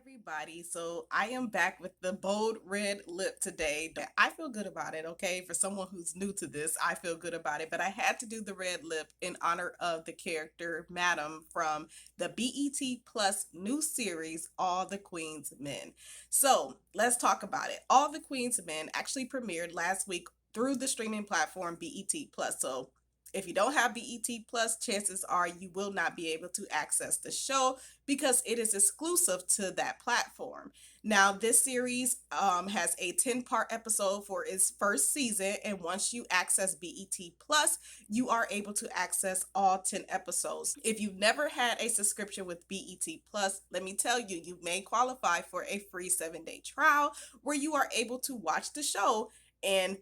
Everybody. So I am back with the bold red lip today. I feel good about it, okay? For someone who's new to this, I feel good about it. But I had to do the red lip in honor of the character Madam from the BET Plus new series, All the Queen's Men. So let's talk about it. All the Queen's Men actually premiered last week through the streaming platform BET Plus. So if you don't have BET Plus, chances are you will not be able to access the show because it is exclusive to that platform. Now, this series has a 10-part episode for its first season, and once you access BET Plus, you are able to access all 10 episodes. If you've never had a subscription with BET Plus, let me tell you, you may qualify for a free 7-day trial where you are able to watch the show and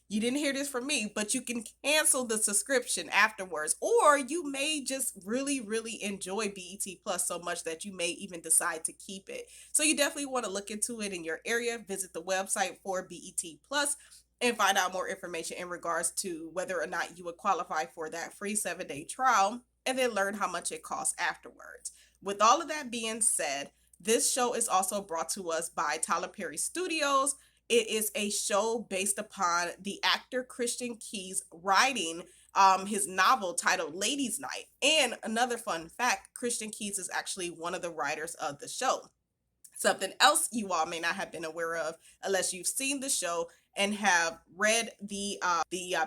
you didn't hear this from me, but you can cancel the subscription afterwards. Or you may just really, really enjoy BET Plus so much that you may even decide to keep it. So you definitely want to look into it in your area, visit the website for BET Plus, and find out more information in regards to whether or not you would qualify for that free 7-day trial, and then learn how much it costs afterwards. With all of that being said, this show is also brought to us by Tyler Perry Studios. It is a show based upon the actor Christian Key's writing his novel titled Ladies' Night. And another fun fact, Christian Keys is actually one of the writers of the show. Something else you all may not have been aware of unless you've seen the show and have read the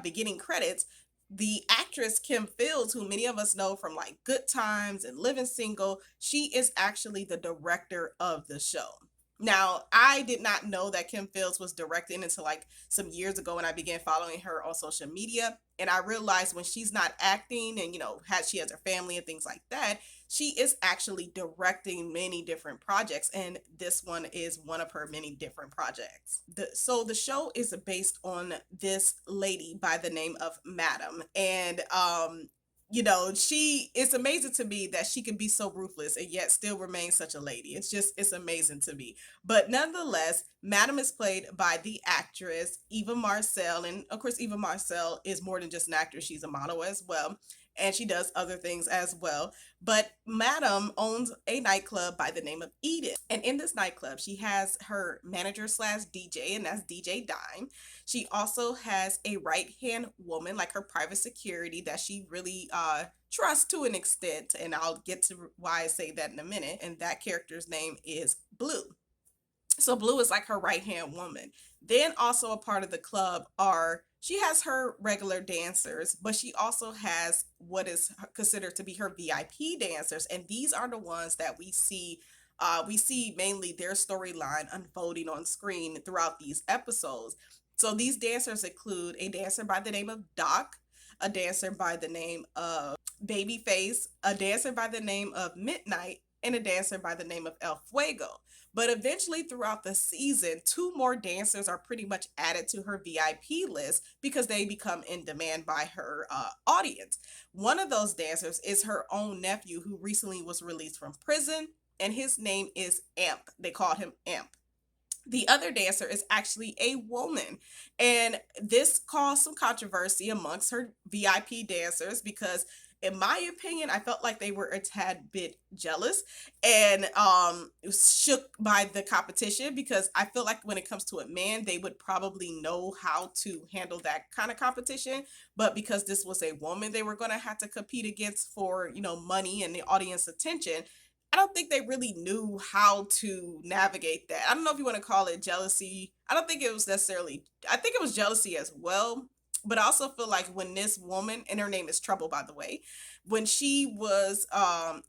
beginning credits. The actress Kim Fields, who many of us know from like Good Times and Living Single, she is actually the director of the show. Now, I did not know that Kim Fields was directing until like some years ago when I began following her on social media. And I realized when she's not acting and, she has her family and things like that, she is actually directing many different projects. And this one is one of her many different projects. So the show is based on this lady by the name of Madam. And she it's amazing to me that she can be so ruthless and yet still remain such a lady. It's amazing to me. But nonetheless, Madam is played by the actress Eva Marcel, and of course Eva Marcel is more than just an actress, she's a model as well, and she does other things as well. But Madam owns a nightclub by the name of Eden, and in this nightclub she has her manager slash DJ, and that's DJ Dime. She also has a right hand woman, like her private security, that she really trusts to an extent, and I'll get to why I say that in a minute. And that character's name is Blue. So Blue is like her right hand woman. Then also a part of the club are she has her regular dancers, but she also has what is considered to be her VIP dancers, and these are the ones that we see. We see mainly their storyline unfolding on screen throughout these episodes. So these dancers include a dancer by the name of Doc, a dancer by the name of Babyface, a dancer by the name of Midnight, and a dancer by the name of El Fuego. But eventually, throughout the season, two more dancers are pretty much added to her VIP list because they become in demand by her audience. One of those dancers is her own nephew who recently was released from prison, and his name is Amp. They called him Amp. The other dancer is actually a woman, and this caused some controversy amongst her VIP dancers because in my opinion, I felt like they were a tad bit jealous and shook by the competition, because I feel like when it comes to a man, they would probably know how to handle that kind of competition. But because this was a woman, they were going to have to compete against for, money and the audience attention. I don't think they really knew how to navigate that. I don't know if you want to call it jealousy. I don't think it was necessarily, I think it was jealousy as well. But I also feel like when this woman, and her name is Trouble, by the way, when she was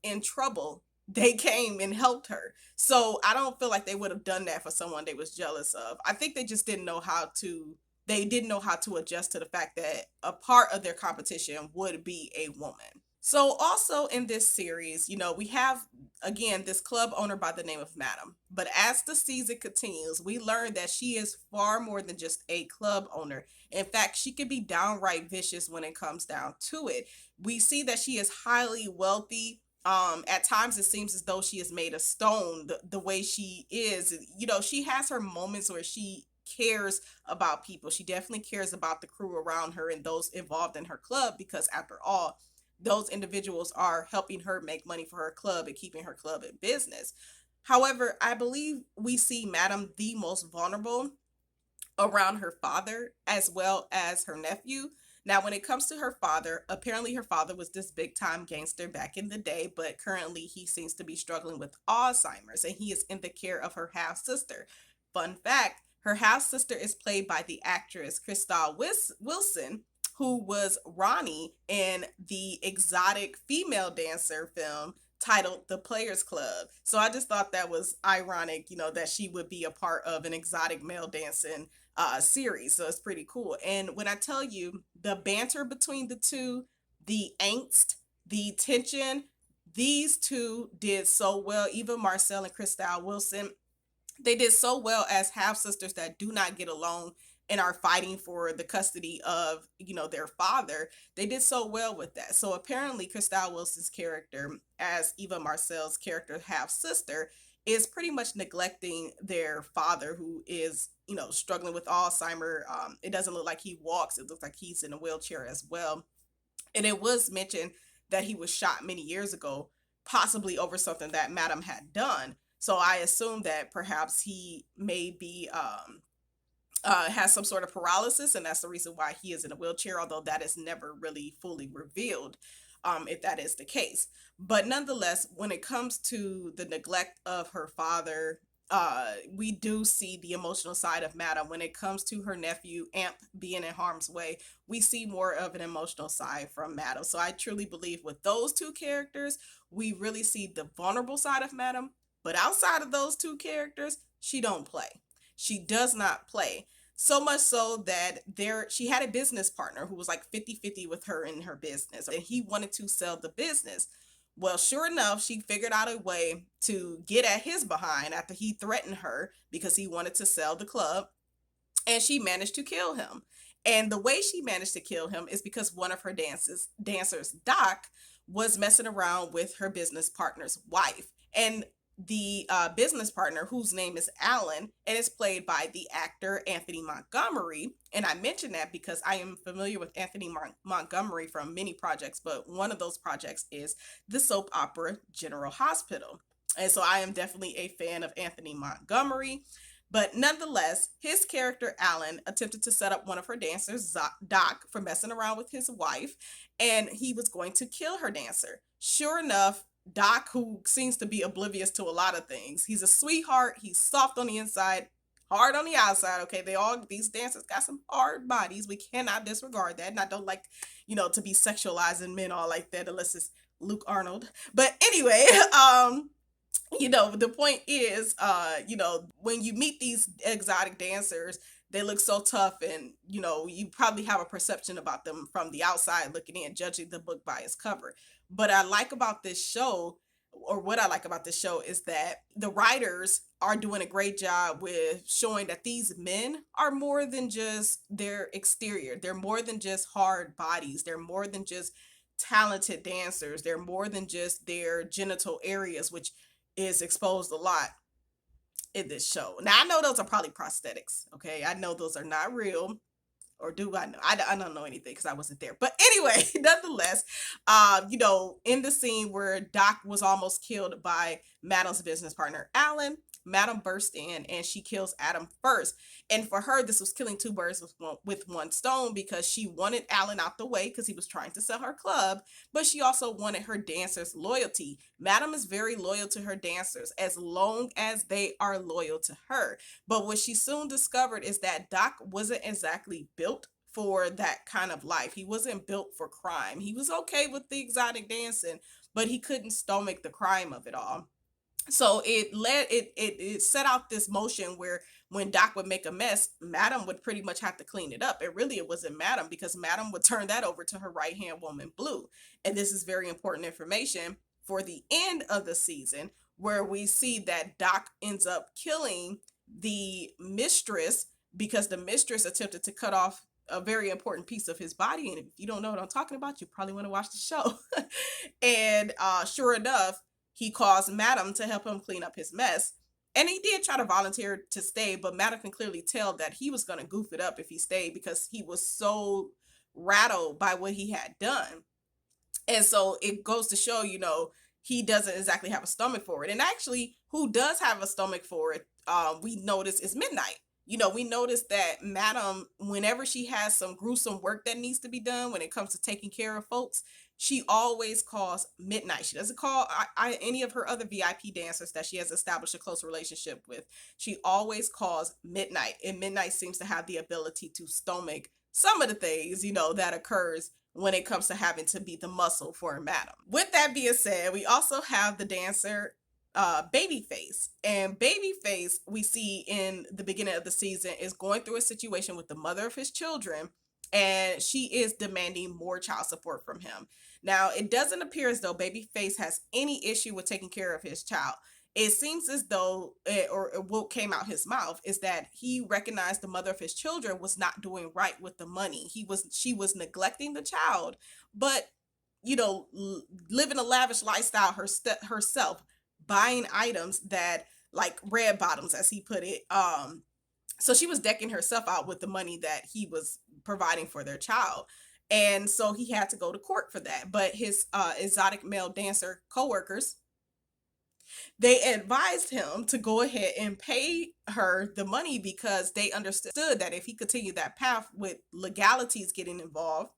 in trouble, they came and helped her. So I don't feel like they would have done that for someone they was jealous of. I think they just didn't know how to, they didn't know how to adjust to the fact that a part of their competition would be a woman. So also in this series, we have again this club owner by the name of Madam. But as the season continues, we learn that she is far more than just a club owner. In fact, she can be downright vicious when it comes down to it. We see that she is highly wealthy. At times it seems as though she is made of stone, the way she is. She has her moments where she cares about people. She definitely cares about the crew around her and those involved in her club, because after all, those individuals are helping her make money for her club and keeping her club in business. However, I believe we see Madam the most vulnerable around her father as well as her nephew. Now, when it comes to her father, apparently her father was this big time gangster back in the day, but currently he seems to be struggling with Alzheimer's and he is in the care of her half sister. Fun fact, her half sister is played by the actress Wilson, who was Ronnie in the exotic female dancer film titled The Players Club. So I just thought that was ironic, that she would be a part of an exotic male dancing series. So it's pretty cool. And when I tell you the banter between the two, the angst, the tension, these two did so well. Eva Marcel and Crystal Wilson, they did so well as half sisters that do not get along and are fighting for the custody of their father. They did so well with that. So apparently Crystal Wilson's character as Eva Marcel's character half sister is pretty much neglecting their father, who is struggling with Alzheimer. It doesn't look like he walks, it looks like he's in a wheelchair as well. And it was mentioned that he was shot many years ago, possibly over something that Madam had done. So I assume that perhaps he may be has some sort of paralysis, and that's the reason why he is in a wheelchair. Although that is never really fully revealed, if that is the case. But nonetheless, when it comes to the neglect of her father, we do see the emotional side of Madam. When it comes to her nephew Amp being in harm's way, we see more of an emotional side from Madam. So I truly believe with those two characters, we really see the vulnerable side of Madam. But outside of those two characters, she don't play. She does not play. So much so that she had a business partner who was like 50-50 with her in her business, and he wanted to sell the business. Well, sure enough, she figured out a way to get at his behind after he threatened her because he wanted to sell the club, and she managed to kill him. And the way she managed to kill him is because one of her dancers, Doc, was messing around with her business partner's wife. And the business partner, whose name is Alan, and is played by the actor Anthony Montgomery. And I mention that because I am familiar with Anthony Montgomery from many projects, but one of those projects is the soap opera General Hospital. And so I am definitely a fan of Anthony Montgomery. But nonetheless, his character, Alan, attempted to set up one of her dancers, Doc, for messing around with his wife, and he was going to kill her dancer. Sure enough, Doc, who seems to be oblivious to a lot of things, he's a sweetheart, he's soft on the inside, hard on the outside. Okay, these dancers got some hard bodies. We cannot disregard that. And I don't like, to be sexualizing men all like that unless it's Luke Arnold. But anyway, the point is, when you meet these exotic dancers, they look so tough, and you probably have a perception about them from the outside looking in, judging the book by its cover. But what I like about this show is that the writers are doing a great job with showing that these men are more than just their exterior. They're more than just hard bodies. They're more than just talented dancers. They're more than just their genital areas, which is exposed a lot in this show. Now, I know those are probably prosthetics, okay? I know those are not real. Or do I know? I don't know anything because I wasn't there. But anyway, nonetheless, in the scene where Doc was almost killed by Madam's business partner, Alan, Madam burst in and she kills Adam first. And for her, this was killing two birds with one stone, because she wanted Alan out the way because he was trying to sell her club, but she also wanted her dancers' loyalty. Madam is very loyal to her dancers as long as they are loyal to her. But what she soon discovered is that Doc wasn't exactly built for that kind of life. He wasn't built for crime. He was okay with the exotic dancing, but he couldn't stomach the crime of it all. So it set out this motion where when Doc would make a mess, Madam would pretty much have to clean it up. And really it wasn't Madam, because Madam would turn that over to her right hand woman, Blue. And this is very important information for the end of the season, where we see that Doc ends up killing the mistress because the mistress attempted to cut off a very important piece of his body. And if you don't know what I'm talking about, you probably want to watch the show. And sure enough, he caused Madam to help him clean up his mess. And he did try to volunteer to stay, but Madam can clearly tell that he was going to goof it up if he stayed, because he was so rattled by what he had done. And so it goes to show, he doesn't exactly have a stomach for it. And actually, who does have a stomach for it, we notice is Midnight. We notice that Madam, whenever she has some gruesome work that needs to be done when it comes to taking care of folks, she always calls Midnight. She doesn't call any of her other VIP dancers that she has established a close relationship with. She always calls Midnight, and Midnight seems to have the ability to stomach some of the things, that occurs when it comes to having to be the muscle for a madam. With that being said, we also have the dancer Babyface. And Babyface, we see in the beginning of the season, is going through a situation with the mother of his children, and she is demanding more child support from him. Now, it doesn't appear as though Babyface has any issue with taking care of his child. It seems as though, or what came out his mouth is that he recognized the mother of his children was not doing right with the money. She was neglecting the child, but living a lavish lifestyle herself, buying items that, like, red bottoms, as he put it. So she was decking herself out with the money that he was providing for their child. And so he had to go to court for that. But his exotic male dancer coworkers, they advised him to go ahead and pay her the money, because they understood that if he continued that path with legalities getting involved,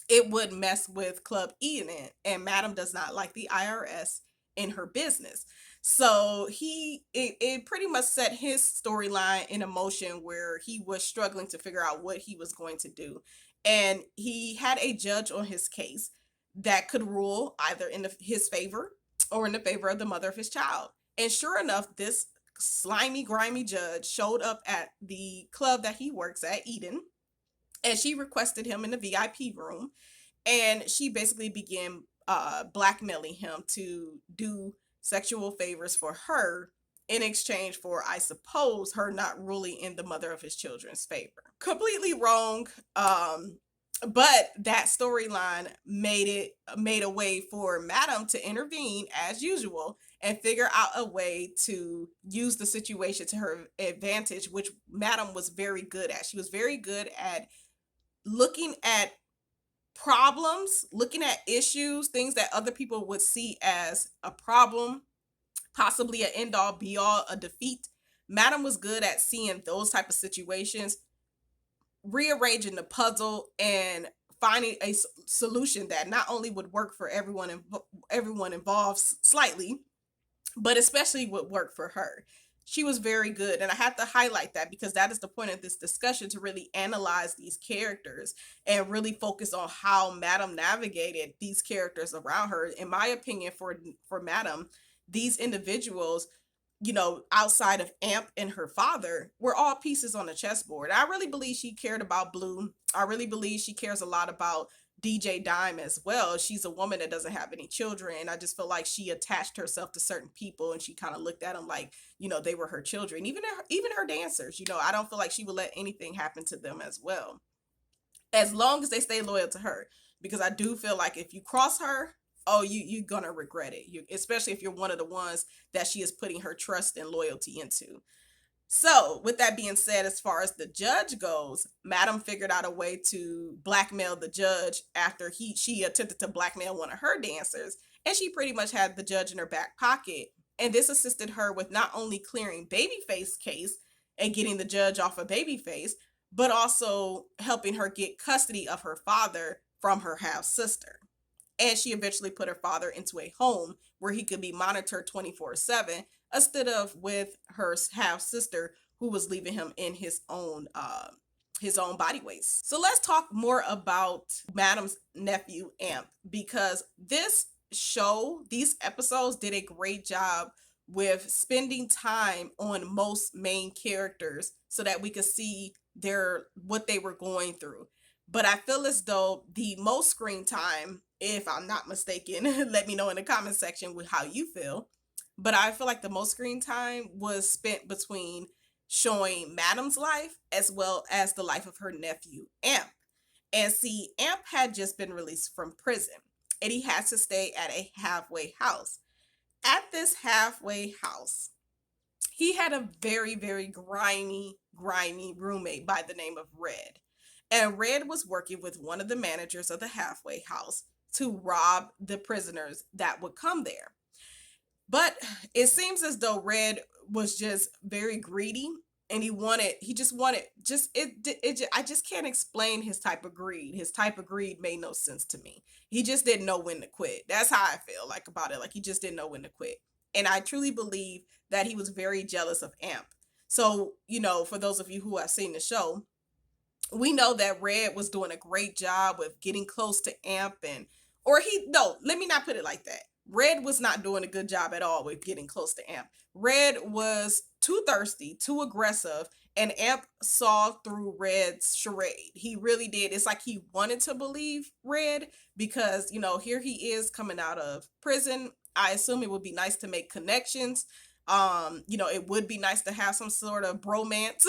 it would mess with Club Eden, and Madam does not like the IRS in her business. So it pretty much set his storyline in a motion where he was struggling to figure out what he was going to do. And he had a judge on his case that could rule either in his favor or in the favor of the mother of his child. And sure enough, this slimy, grimy judge showed up at the club that he works at, Eden, and she requested him in the VIP room, and she basically began blackmailing him to do sexual favors for her in exchange for, I suppose, her not ruling in the mother of his children's favor. Completely wrong. But that storyline made a way for Madam to intervene as usual and figure out a way to use the situation to her advantage, which Madam was very good at. She was very good at looking at problems, looking at issues, things that other people would see as a problem, possibly an end all be all, a defeat. Madam was good at seeing those type of situations, rearranging the puzzle, and finding a solution that not only would work for everyone involved slightly, but especially would work for her. She was very good. And I have to highlight that because that is the point of this discussion, to really analyze these characters and really focus on how Madam navigated these characters around her. In my opinion, for Madam, these individuals, outside of Amp and her father, were all pieces on the chessboard. I really believe she cared about Blue. I really believe she cares a lot about DJ Dime as well. She's a woman that doesn't have any children, and I just feel like she attached herself to certain people, and she kind of looked at them like, they were her children. Even her dancers, I don't feel like she would let anything happen to them as well, as long as they stay loyal to her. Because I do feel like if you cross her, oh, you're gonna regret it. Especially if you're one of the ones that she is putting her trust and loyalty into. So, with that being said, as far as the judge goes, Madam figured out a way to blackmail the judge after she attempted to blackmail one of her dancers, and she pretty much had the judge in her back pocket. And this assisted her with not only clearing Babyface case and getting the judge off of Babyface, but also helping her get custody of her father from her half sister. And she eventually put her father into a home where he could be monitored 24/7, instead of with her half sister, who was leaving him in his own body waste. So let's talk more about Madam's nephew Amp, because these episodes did a great job with spending time on most main characters so that we could see what they were going through. But I feel as though the most screen time, if I'm not mistaken, let me know in the comment section with how you feel. But I feel like the most screen time was spent between showing Madam's life as well as the life of her nephew, Amp. And see, Amp had just been released from prison, and he had to stay at a halfway house. At this halfway house, he had a very, very grimy roommate by the name of Red. And Red was working with one of the managers of the halfway house to rob the prisoners that would come there. But it seems as though Red was just very greedy, and he just wanted, just I just can't explain his type of greed. His type of greed made no sense to me. He just didn't know when to quit. That's how I feel like about it. Like he just didn't know when to quit. And I truly believe that he was very jealous of Amp. So, for those of you who have seen the show, we know that Red was doing a great job with getting close to Amp, and or he no, let me not put it like that. Red was not doing a good job at all with getting close to Amp. Red was too thirsty, too aggressive, and Amp saw through Red's charade. He really did. It's like he wanted to believe Red because, here he is coming out of prison. I assume it would be nice to make connections. It would be nice to have some sort of bromance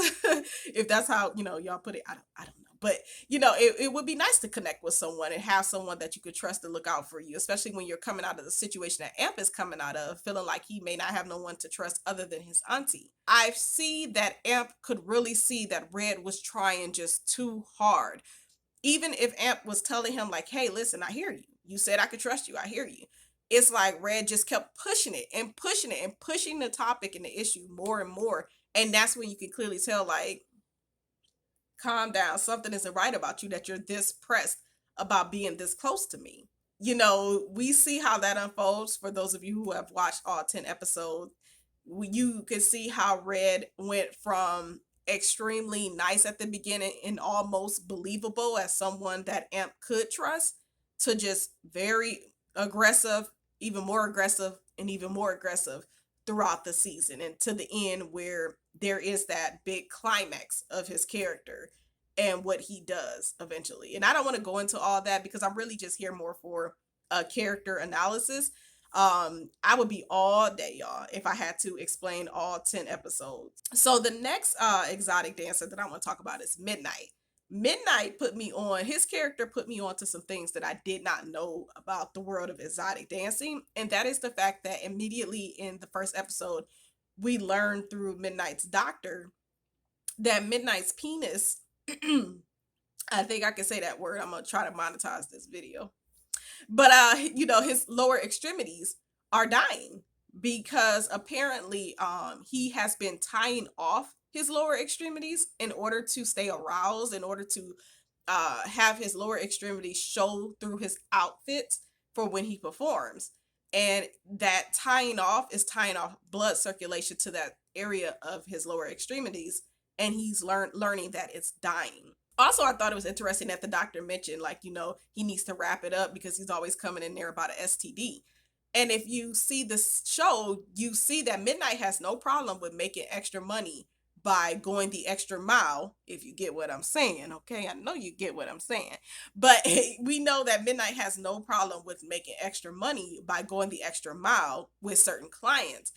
if that's how, y'all put it. I don't know. But it would be nice to connect with someone and have someone that you could trust to look out for you, especially when you're coming out of the situation that Amp is coming out of, feeling like he may not have no one to trust other than his auntie. I see that Amp could really see that Red was trying just too hard. Even if Amp was telling him, like, hey, listen, I hear you. You said I could trust you. I hear you. It's like Red just kept pushing it and pushing it and pushing the topic and the issue more and more. And that's when you can clearly tell, like, calm down. Something isn't right about you that you're this pressed about being this close to me. We see how that unfolds for those of you who have watched all 10 episodes. You can see how Red went from extremely nice at the beginning and almost believable as someone that Amp could trust to just very aggressive, even more aggressive, and even more aggressive throughout the season, and to the end where there is that big climax of his character and what he does eventually. And I don't want to go into all that because I'm really just here more for a character analysis. I would be all day, y'all, if I had to explain all 10 episodes. So the next exotic dancer that I want to talk about is Midnight. Midnight his character put me on to some things that I did not know about the world of exotic dancing. And that is the fact that immediately in the first episode, we learned through Midnight's doctor that Midnight's penis, I think I can say that word. I'm going to try to monetize this video. But his lower extremities are dying because apparently he has been tying off his lower extremities in order to stay aroused, in order to have his lower extremities show through his outfits for when he performs. And that tying off is tying off blood circulation to that area of his lower extremities, and he's learning that it's dying. Also, I thought it was interesting that the doctor mentioned, like, he needs to wrap it up because he's always coming in there about an STD. And if you see this show, you see that Midnight has no problem with making extra money by going the extra mile, if you get what I'm saying. Okay, I know you get what I'm saying. But we know that Midnight has no problem with making extra money by going the extra mile with certain clients.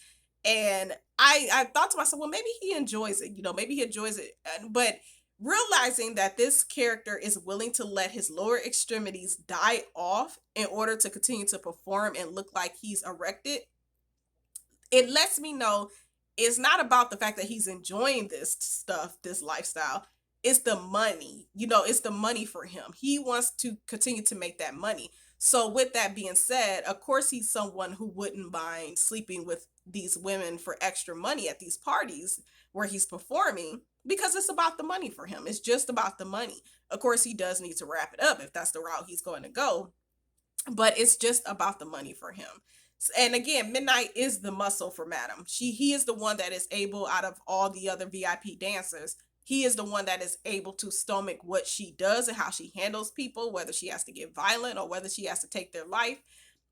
And I thought to myself, well, maybe he enjoys it. Maybe he enjoys it. But realizing that this character is willing to let his lower extremities die off in order to continue to perform and look like he's erected, it lets me know it's not about the fact that he's enjoying this stuff, this lifestyle. It's the money. It's the money for him. He wants to continue to make that money. So with that being said, of course, he's someone who wouldn't mind sleeping with these women for extra money at these parties where he's performing, because it's about the money for him. It's just about the money. Of course, he does need to wrap it up if that's the route he's going to go, but it's just about the money for him. And again, Midnight is the muscle for Madam. He is the one that is able, out of all the other VIP dancers, he is the one that is able to stomach what she does and how she handles people, whether she has to get violent or whether she has to take their life.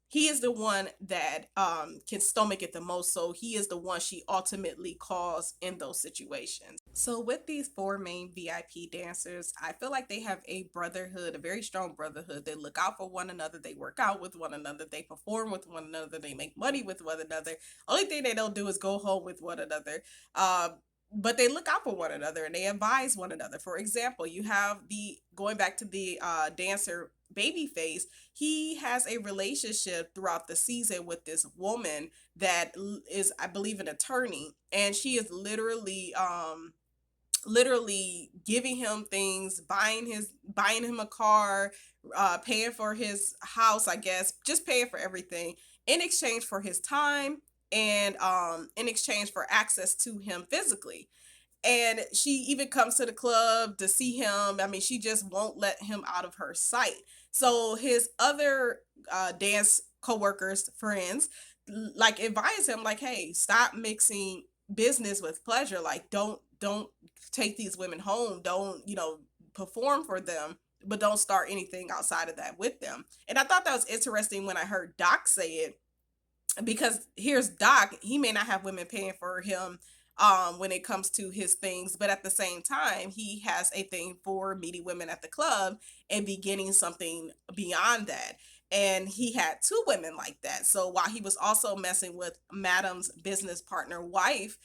He is the one that can stomach it the most, so he is the one she ultimately calls in those situations. So with these four main VIP dancers, I feel like they have a brotherhood, a very strong brotherhood. They look out for one another, they work out with one another, they perform with one another, they make money with one another. Only thing they don't do is go home with one another. But they look out for one another and they advise one another. For example, you have going back to the dancer Babyface, he has a relationship throughout the season with this woman that is, I believe, an attorney, and she is literally literally giving him things, buying him a car, paying for his house, I guess, just paying for everything in exchange for his time and in exchange for access to him physically. And she even comes to the club to see him. I mean, she just won't let him out of her sight. So his other dance co-workers, friends, like advise him, like, hey, stop mixing business with pleasure. Like, don't take these women home. Don't, perform for them, but don't start anything outside of that with them. And I thought that was interesting when I heard Doc say it, because here's Doc, he may not have women paying for him when it comes to his things, but at the same time he has a thing for meeting women at the club and beginning something beyond that. And he had two women like that. So while he was also messing with Madam's business partner wife,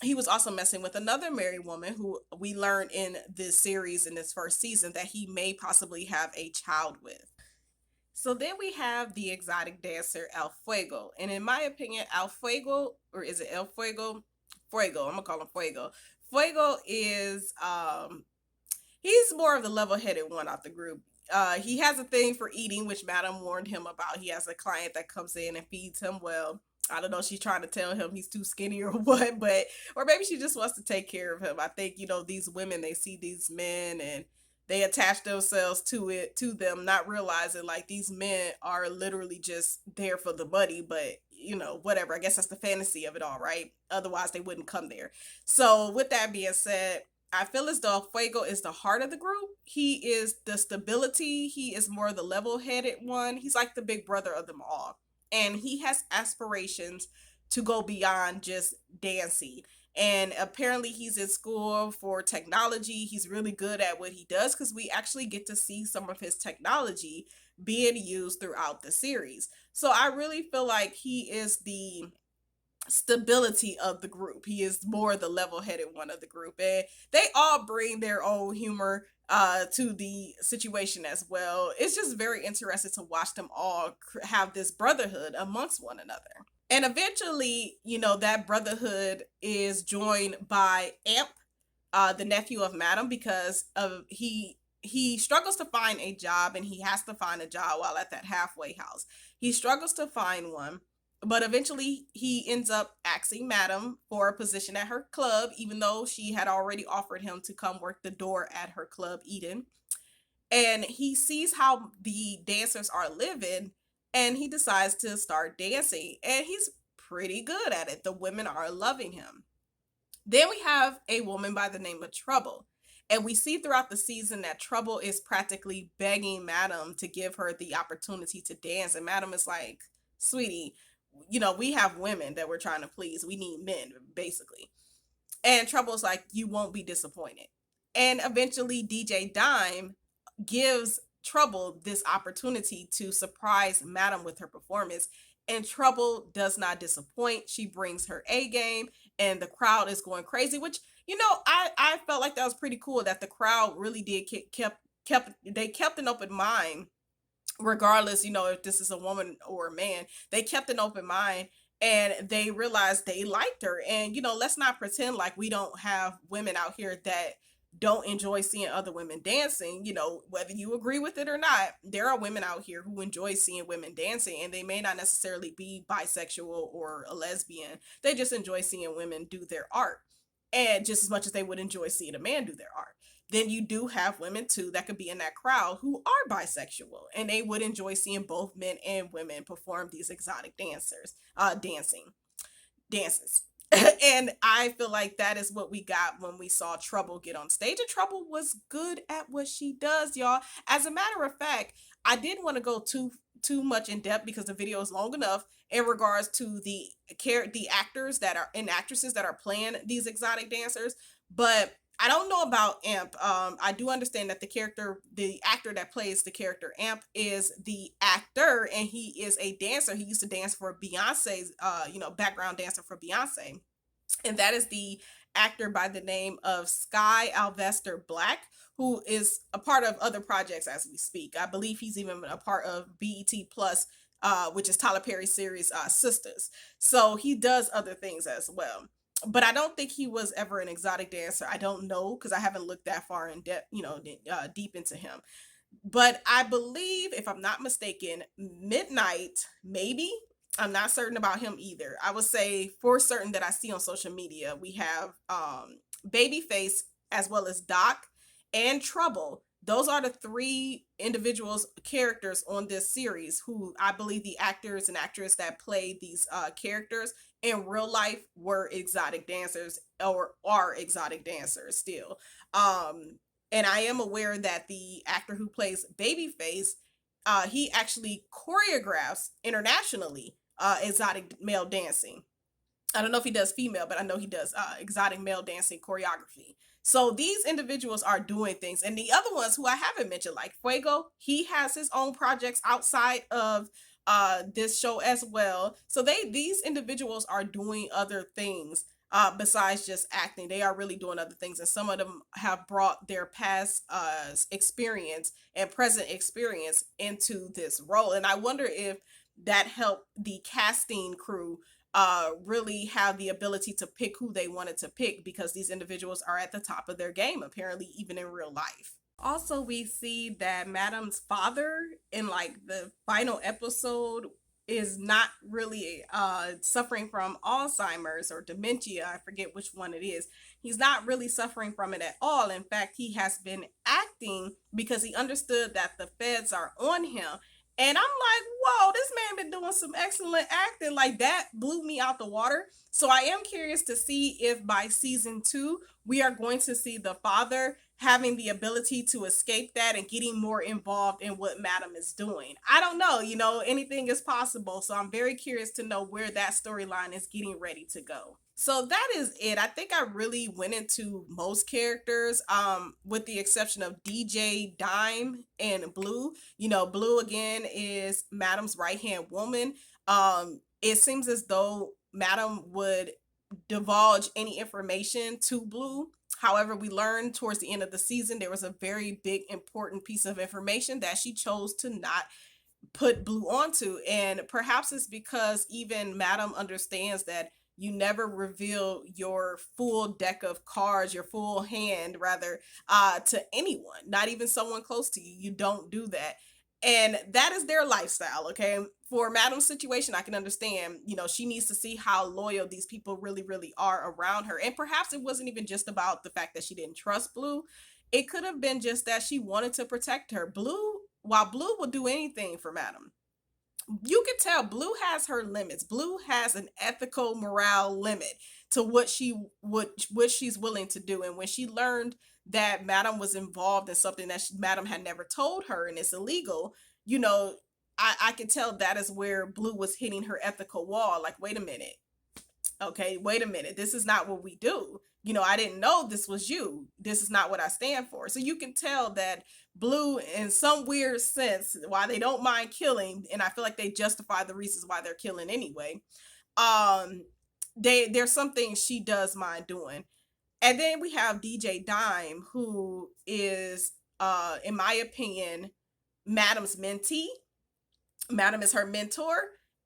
he was also messing with another married woman who we learned in this series, in this first season, that he may possibly have a child with. So then we have the exotic dancer El Fuego. And in my opinion, El Fuego, or is it El Fuego? Fuego. I'm gonna call him Fuego. Fuego is he's more of the level-headed one out the group. He has a thing for eating, which Madam warned him about. He has a client that comes in and feeds him well. I don't know if she's trying to tell him he's too skinny or what, but or maybe she just wants to take care of him. I think, these women, they see these men and they attach themselves to them, not realizing like these men are literally just there for the money, but whatever. I guess that's the fantasy of it all, right? Otherwise they wouldn't come there. So with that being said, I feel as though Fuego is the heart of the group. He is the stability. He is more the level-headed one. He's like the big brother of them all. And he has aspirations to go beyond just dancing. And apparently he's in school for technology. He's really good at what he does, because we actually get to see some of his technology being used throughout the series. So I really feel like he is the stability of the group. He is more the level-headed one of the group, and they all bring their own humor to the situation as well. It's just very interesting to watch them all have this brotherhood amongst one another. And eventually, that brotherhood is joined by Amp, the nephew of Madam, because of he struggles to find a job, and he has to find a job while at that halfway house. He struggles to find one, but eventually he ends up asking Madam for a position at her club, even though she had already offered him to come work the door at her club, Eden. And he sees how the dancers are living, and he decides to start dancing, and he's pretty good at it. The women are loving him. Then we have a woman by the name of Trouble. And we see throughout the season that Trouble is practically begging Madam to give her the opportunity to dance. And Madam is like, sweetie, we have women that we're trying to please. We need men, basically. And Trouble's like, you won't be disappointed. And eventually DJ Dime gives Trouble this opportunity to surprise Madam with her performance. And Trouble does not disappoint. She brings her A game, and the crowd is going crazy, which, I felt like that was pretty cool, that the crowd really did kept an open mind, regardless, if this is a woman or a man. They kept an open mind, and they realized they liked her. And let's not pretend like we don't have women out here that don't enjoy seeing other women dancing. Whether you agree with it or not, there are women out here who enjoy seeing women dancing, and they may not necessarily be bisexual or a lesbian. They just enjoy seeing women do their art, and just as much as they would enjoy seeing a man do their art. Then you do have women too that could be in that crowd who are bisexual, and they would enjoy seeing both men and women perform these exotic dances. And I feel like that is what we got when we saw Trouble get on stage. And Trouble was good at what she does, y'all. As a matter of fact, I didn't want to go too much in depth because the video is long enough in regards to the actors that are and actresses that are playing these exotic dancers, but I don't know about Amp. I do understand that the actor that plays the character Amp, is the actor, and he is a dancer. He used to dance for Beyonce's, background dancer for Beyonce, and that is the actor by the name of Sky Alvester Black, who is a part of other projects as we speak. I believe he's even a part of BET Plus, which is Tyler Perry's series Sisters. So he does other things as well. but I don't think he was ever an exotic dancer. I don't know because I haven't looked that far in depth, deep into him. But I believe, if I'm not mistaken, Midnight, maybe. I'm not certain about him either. I would say for certain that I see on social media, we have Babyface as well as Doc and Trouble. Those are the three individuals, characters on this series who I believe the actors and actresses that played these characters in real life were exotic dancers or are exotic dancers still. And I am aware that the actor who plays Babyface, he actually choreographs internationally exotic male dancing. I don't know if he does female, but I know he does exotic male dancing choreography. So these individuals are doing things, and the other ones who I haven't mentioned, like Fuego, he has his own projects outside of this show as well. So these individuals are doing other things besides just acting. They are really doing other things, and some of them have brought their past experience and present experience into this role. And I wonder if that helped the casting crew really have the ability to pick who they wanted to pick because these individuals are at the top of their game, apparently, even in real life. Also, we see that Madame's father in like the final episode is not really suffering from Alzheimer's or dementia. I forget which one it is. He's not really suffering from it at all. In fact, he has been acting because he understood that the feds are on him. And I'm like, whoa, this man been doing some excellent acting. Like that blew me out the water. So I am curious to see if by season 2 we are going to see the father having the ability to escape that and getting more involved in what Madam is doing. I don't know, anything is possible. So I'm very curious to know where that storyline is getting ready to go. So that is it. I think I really went into most characters, with the exception of DJ Dime and Blue. Blue again is Madam's right hand woman. It seems as though Madam would divulge any information to Blue. However, we learned towards the end of the season there was a very big important piece of information that she chose to not put Blue onto. And perhaps it's because even Madam understands that you never reveal your full deck of cards, your full hand rather, to anyone, not even someone close to you. You don't do that. And that is their lifestyle. Okay, for Madam's situation, I can understand, she needs to see how loyal these people really really are around her. And perhaps it wasn't even just about the fact that she didn't trust Blue. It could have been just that she wanted to protect her. While Blue will do anything for Madam, you can tell Blue has her limits. Blue has an ethical morale limit to what she's willing to do. And when she learned that Madam was involved in something that Madam had never told her and it's illegal, you know, I could tell that is where Blue was hitting her ethical wall. Like, wait a minute, okay, wait a minute, this is not what we do. I didn't know this was you. This is not what I stand for. So you can tell that Blue, in some weird sense, why they don't mind killing, and I feel like they justify the reasons why they're killing anyway. Um, there's some things she does mind doing. And then we have DJ Dime, who is, in my opinion, Madam's mentee. Madam is her mentor,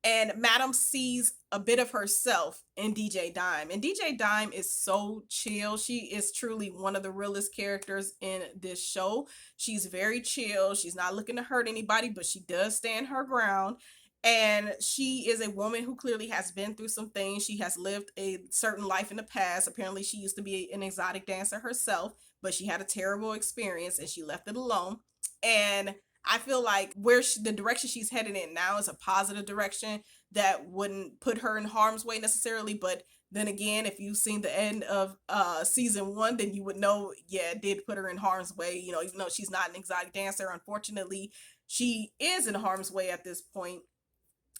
and Madam sees a bit of herself in DJ Dime. And DJ Dime is so chill. She is truly one of the realest characters in this show. She's very chill. She's not looking to hurt anybody, but she does stand her ground. And she is a woman who clearly has been through some things. She has lived a certain life in the past. Apparently, she used to be an exotic dancer herself, but she had a terrible experience and she left it alone. And I feel like the direction she's headed in now is a positive direction that wouldn't put her in harm's way necessarily. But then again, if you've seen the end of season 1, then you would know, yeah, it did put her in harm's way. Even though she's not an exotic dancer, unfortunately, she is in harm's way at this point.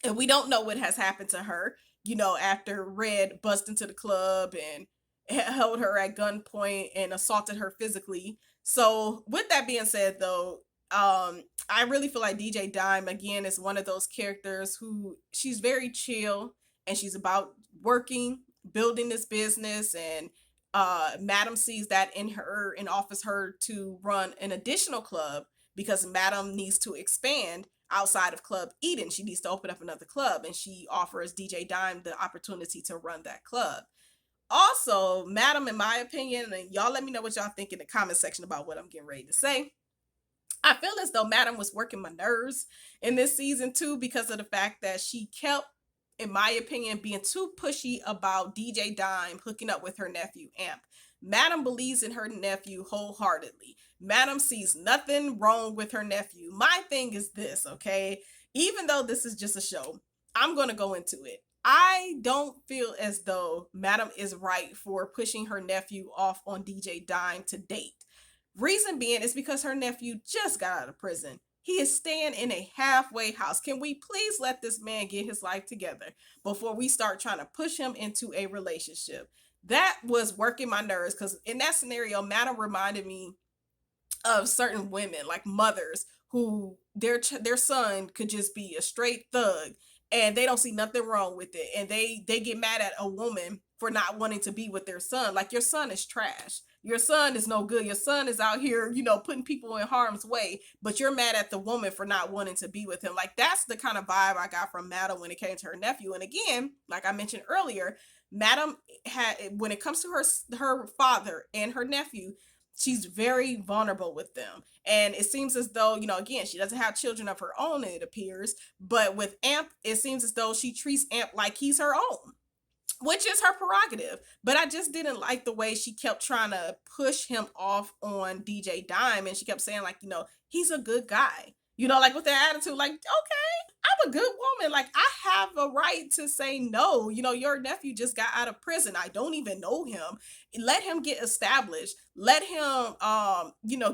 And we don't know what has happened to her, after Red bust into the club and held her at gunpoint and assaulted her physically. So, with that being said, though, I really feel like DJ Dime again is one of those characters who she's very chill and she's about working, building this business, and Madam sees that in her and offers her to run an additional club because Madam needs to expand outside of Club Eden. She needs to open up another club, and she offers DJ Dime the opportunity to run that club. Also, Madam, in my opinion, and y'all let me know what y'all think in the comment section about what I'm getting ready to say. I feel as though Madam was working my nerves in this season too because of the fact that she kept, in my opinion, being too pushy about DJ Dime hooking up with her nephew Amp. Madam believes in her nephew wholeheartedly. Madam sees nothing wrong with her nephew. My thing is this, okay? Even though this is just a show, I'm going to go into it. I don't feel as though Madam is right for pushing her nephew off on DJ Dime to date. Reason being is because her nephew just got out of prison. He is staying in a halfway house. Can we please let this man get his life together before we start trying to push him into a relationship? That was working my nerves because in that scenario, Madam reminded me of certain women, like mothers, who their son could just be a straight thug and they don't see nothing wrong with it, and they get mad at a woman for not wanting to be with their son. Like, your son is trash, your son is no good, your son is out here, putting people in harm's way, but you're mad at the woman for not wanting to be with him. Like, that's the kind of vibe I got from Madam when it came to her nephew. And again, like I mentioned earlier, Madam had, when it comes to her father and her nephew, she's very vulnerable with them. And it seems as though, again, she doesn't have children of her own, it appears. But with Amp, it seems as though she treats Amp like he's her own, which is her prerogative. But I just didn't like the way she kept trying to push him off on DJ Dime. And she kept saying, like, he's a good guy. Like, with that attitude, like, okay, I'm a good woman. Like, I have a right to say no. Your nephew just got out of prison. I don't even know him. Let him get established. Let him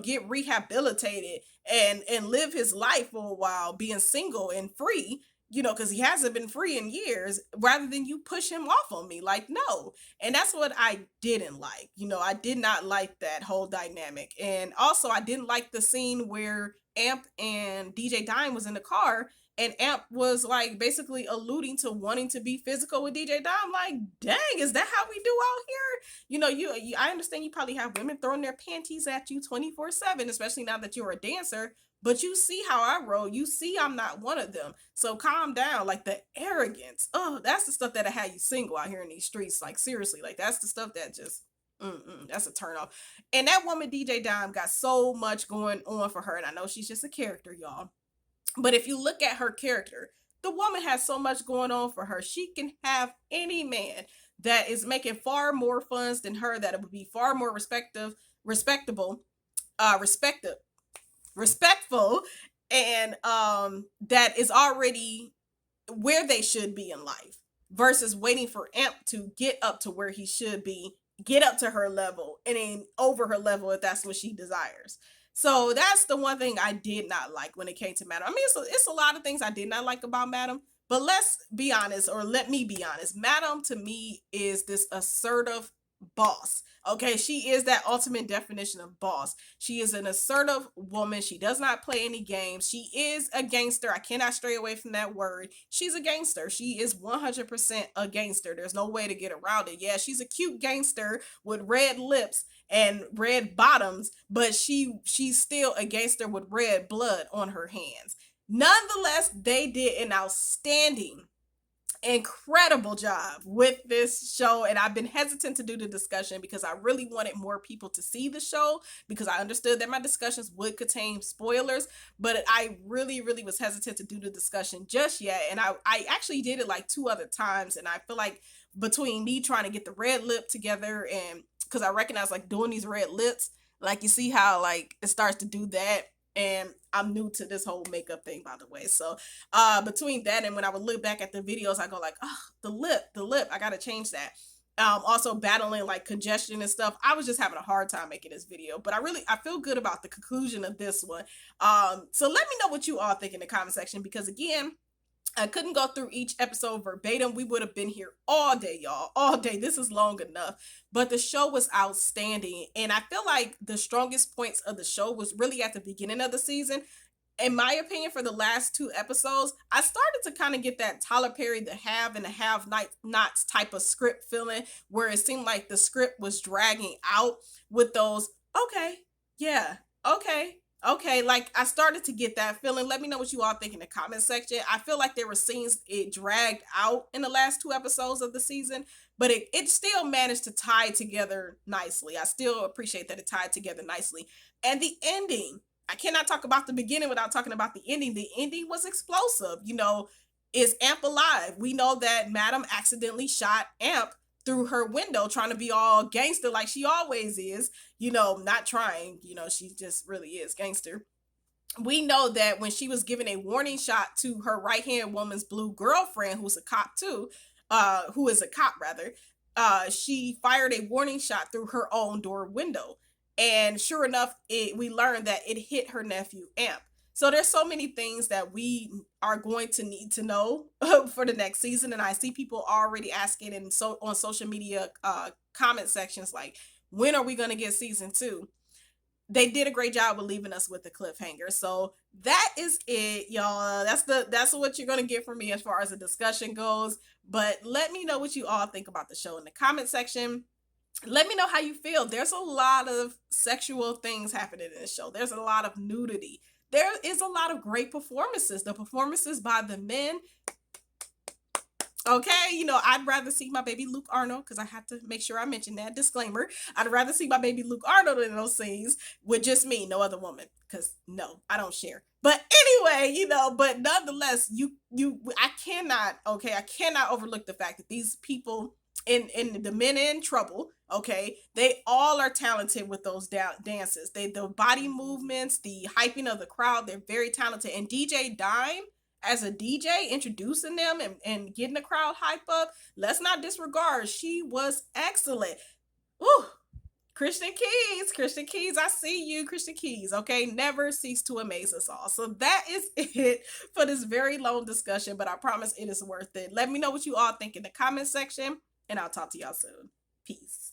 get rehabilitated and live his life for a while, being single and free, because he hasn't been free in years, rather than you push him off on me. Like, no. And that's what I didn't like. I did not like that whole dynamic. And also, I didn't like the scene where Amp and DJ Dime was in the car, and Amp was like basically alluding to wanting to be physical with DJ Dime. Like, dang, is that how we do out here? I understand you probably have women throwing their panties at you 24/7, especially now that you're a dancer. But you see how I roll. You see I'm not one of them. So calm down. Like, the arrogance. Oh, that's the stuff that I had you single out here in these streets. Like, seriously. Like, that's the stuff that just, that's a turn off. And that woman, DJ Dime, got so much going on for her. And I know she's just a character, y'all. But if you look at her character, the woman has so much going on for her. She can have any man that is making far more funds than her, that it would be far more respectable, respected, respectful, and that is already where they should be in life, versus waiting for Amp to get up to where he should be, get up to her level, and then over her level if that's what she desires. So that's the one thing I did not like when it came to Madam. I mean, it's a lot of things I did not like about Madam, but let's be honest, or let me be honest. Madam, to me, is this assertive boss. Okay, she is that ultimate definition of boss. She is an assertive woman. She does not play any games. She is a gangster. I cannot stray away from that word. She's a gangster. She is 100% a gangster. There's no way to get around it. Yeah, she's a cute gangster with red lips and red bottoms, but she's still a gangster with red blood on her hands. Nonetheless, they did an outstanding, incredible job with this show, and I've been hesitant to do the discussion because I really wanted more people to see the show, because I understood that my discussions would contain spoilers, but I really was hesitant to do the discussion just yet. And I actually did it like 2 other times, and I feel like between me trying to get the red lip together, and because I recognize, like, doing these red lips, like, you see how, like, it starts to do that. And I'm new to this whole makeup thing, by the way. So between that and when I would look back at the videos, I go like, oh, the lip, I gotta change that. Also battling like congestion and stuff. I was just having a hard time making this video, but I feel good about the conclusion of this one. So let me know what you all think in the comment section, because again, I couldn't go through each episode verbatim. We would have been here all day, y'all. All day. This is long enough. But the show was outstanding. And I feel like the strongest points of the show was really at the beginning of the season. In my opinion, for the last 2 episodes, I started to kind of get that Tyler Perry, the have and the have nots type of script feeling, where it seemed like the script was dragging out with those, okay, yeah, okay, Okay, like I started to get that feeling. Let me know what you all think in the comment section. I feel like there were scenes it dragged out in the last two episodes of the season, but it still managed to tie together nicely. I still appreciate that it tied together nicely. And the ending, I cannot talk about the beginning without talking about the ending. The ending was explosive. Is Amp alive? We know that Madam accidentally shot Amp through her window, trying to be all gangster like she always is, not trying, she just really is gangster. We know that when she was giving a warning shot to her right hand woman's blue girlfriend, who's a cop too, who is a cop rather, she fired a warning shot through her own door window. And sure enough, we learned that it hit her nephew Amp. So there's so many things that we are going to need to know for the next season, and I see people already asking in on social media comment sections like, when are we going to get season 2? They did a great job of leaving us with the cliffhanger. So that is it, y'all. That's what you're gonna get from me as far as the discussion goes. But let me know what you all think about the show in the comment section. Let me know how you feel. There's a lot of sexual things happening in this show. There's a lot of nudity. There is a lot of great performances. The performances by the men, okay, I'd rather see my baby Luke Arnold, because I have to make sure I mention that disclaimer. I'd rather see my baby Luke Arnold in those scenes with just me, no other woman, because no, I don't share. But anyway, but nonetheless, I cannot overlook the fact that these people in the men in trouble, okay, they all are talented with those dances. The body movements, the hyping of the crowd, they're very talented. And DJ Dime, as a DJ, introducing them and getting the crowd hype up, let's not disregard, she was excellent. Ooh, Christian Keys, I see you, Christian Keys, okay? Never cease to amaze us all. So that is it for this very long discussion, but I promise it is worth it. Let me know what you all think in the comment section, and I'll talk to y'all soon. Peace.